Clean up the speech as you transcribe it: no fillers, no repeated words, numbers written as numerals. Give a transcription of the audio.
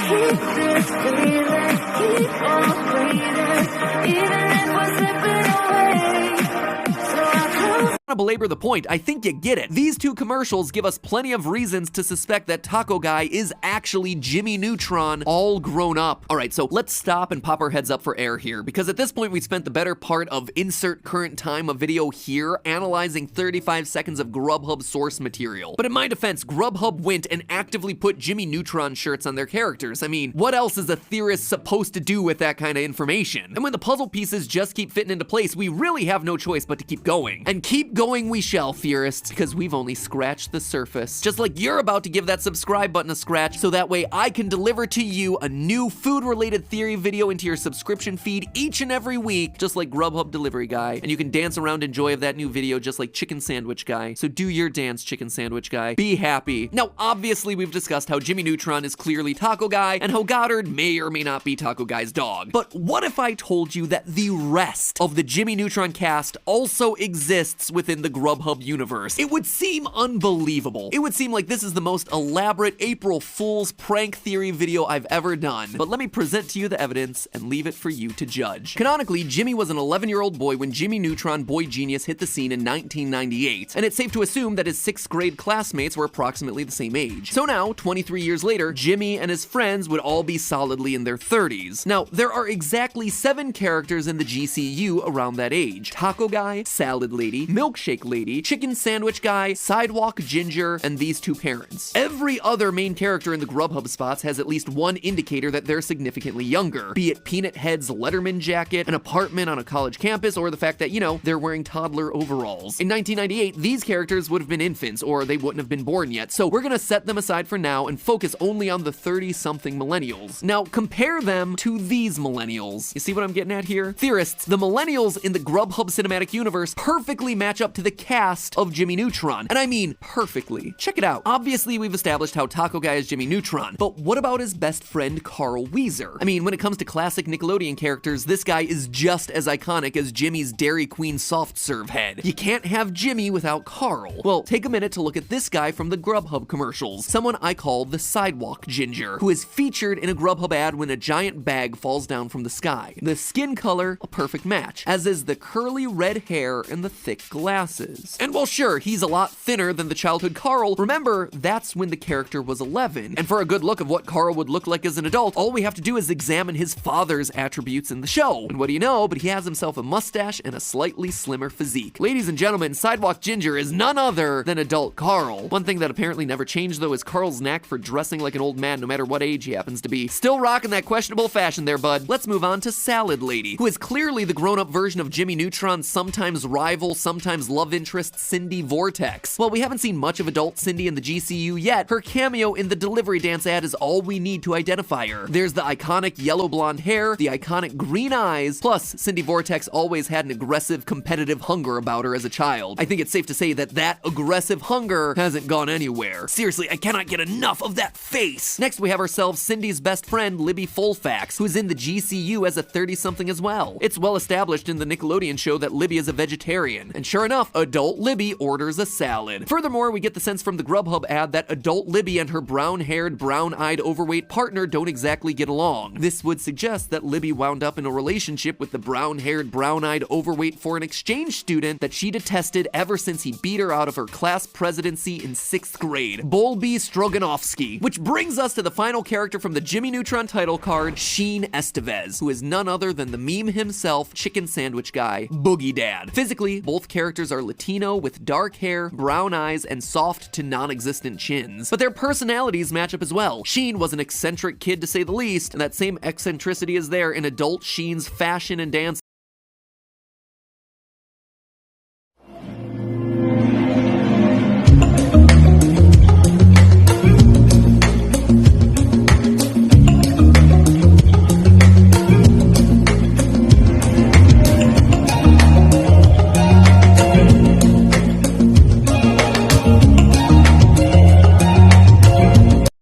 keep this feeling, keep on breathing, even if we're slipping away. So I close. To belabor the point, I think you get it. These two commercials give us plenty of reasons to suspect that Taco Guy is actually Jimmy Neutron all grown up. Alright, so let's stop and pop our heads up for air here, because at this point we spent the better part of insert current time of video here analyzing 35 seconds of Grubhub source material. But in my defense, Grubhub went and actively put Jimmy Neutron shirts on their characters. I mean, what else is a theorist supposed to do with that kind of information? And when the puzzle pieces just keep fitting into place, we really have no choice but to keep going. And keep going we shall, theorists, because we've only scratched the surface. Just like you're about to give that subscribe button a scratch, so that way I can deliver to you a new food-related theory video into your subscription feed each and every week, just like Grubhub Delivery Guy. And you can dance around in joy of that new video just like Chicken Sandwich Guy. So do your dance, Chicken Sandwich Guy. Be happy. Now, obviously, we've discussed how Jimmy Neutron is clearly Taco Guy, and how Goddard may or may not be Taco Guy's dog. But what if I told you that the rest of the Jimmy Neutron cast also exists within the Grubhub universe? It would seem unbelievable. It would seem like this is the most elaborate April Fool's prank theory video I've ever done. But let me present to you the evidence and leave it for you to judge. Canonically, Jimmy was an 11-year-old boy when Jimmy Neutron Boy Genius hit the scene in 1998, and it's safe to assume that his 6th grade classmates were approximately the same age. So now, 23 years later, Jimmy and his friends would all be solidly in their 30s. Now, there are exactly 7 characters in the GCU around that age: Taco Guy, Salad Lady, Milkshake Lady, Chicken Sandwich Guy, Sidewalk Ginger, and these 2 parents. Every other main character in the Grubhub spots has at least one indicator that they're significantly younger, be it Peanut Head's Letterman jacket, an apartment on a college campus, or the fact that, you know, they're wearing toddler overalls. In 1998, these characters would have been infants, or they wouldn't have been born yet, so we're gonna set them aside for now and focus only on the 30-something millennials. Now, compare them to these millennials. You see what I'm getting at here? Theorists, the millennials in the Grubhub cinematic universe perfectly match up to the cast of Jimmy Neutron. And I mean perfectly. Check it out. Obviously, we've established how Taco Guy is Jimmy Neutron, but what about his best friend, Carl Weezer? I mean, when it comes to classic Nickelodeon characters, this guy is just as iconic as Jimmy's Dairy Queen soft serve head. You can't have Jimmy without Carl. Well, take a minute to look at this guy from the Grubhub commercials, someone I call the Sidewalk Ginger, who is featured in a Grubhub ad when a giant bag falls down from the sky. The skin color, a perfect match, as is the curly red hair and the thick glasses. And while sure, he's a lot thinner than the childhood Carl, remember, that's when the character was 11. And for a good look of what Carl would look like as an adult, all we have to do is examine his father's attributes in the show. And what do you know, but he has himself a mustache and a slightly slimmer physique. Ladies and gentlemen, Sidewalk Ginger is none other than adult Carl. One thing that apparently never changed though is Carl's knack for dressing like an old man no matter what age he happens to be. Still rocking that questionable fashion there, bud. Let's move on to Salad Lady, who is clearly the grown-up version of Jimmy Neutron's sometimes rival, sometimes love interest, Cindy Vortex. While we haven't seen much of adult Cindy in the GCU yet, her cameo in the delivery dance ad is all we need to identify her. There's the iconic yellow blonde hair, the iconic green eyes, plus Cindy Vortex always had an aggressive, competitive hunger about her as a child. I think it's safe to say that that aggressive hunger hasn't gone anywhere. Seriously, I cannot get enough of that face. Next, we have ourselves Cindy's best friend, Libby Fullfax, who's in the GCU as a 30-something as well. It's well established in the Nickelodeon show that Libby is a vegetarian, and sure enough, adult Libby orders a salad. Furthermore, we get the sense from the Grubhub ad that adult Libby and her brown-haired, brown-eyed, overweight partner don't exactly get along. This would suggest that Libby wound up in a relationship with the brown-haired, brown-eyed, overweight foreign exchange student that she detested ever since he beat her out of her class presidency in 6th grade, Bolby Stroganovsky. Which brings us to the final character from the Jimmy Neutron title card, Sheen Estevez, who is none other than the meme himself, Chicken Sandwich Guy, Boogie Dad. Physically, both characters are Latino with dark hair, brown eyes, and soft to non-existent chins. But their personalities match up as well. Sheen was an eccentric kid to say the least, and that same eccentricity is there in adult Sheen's fashion and dance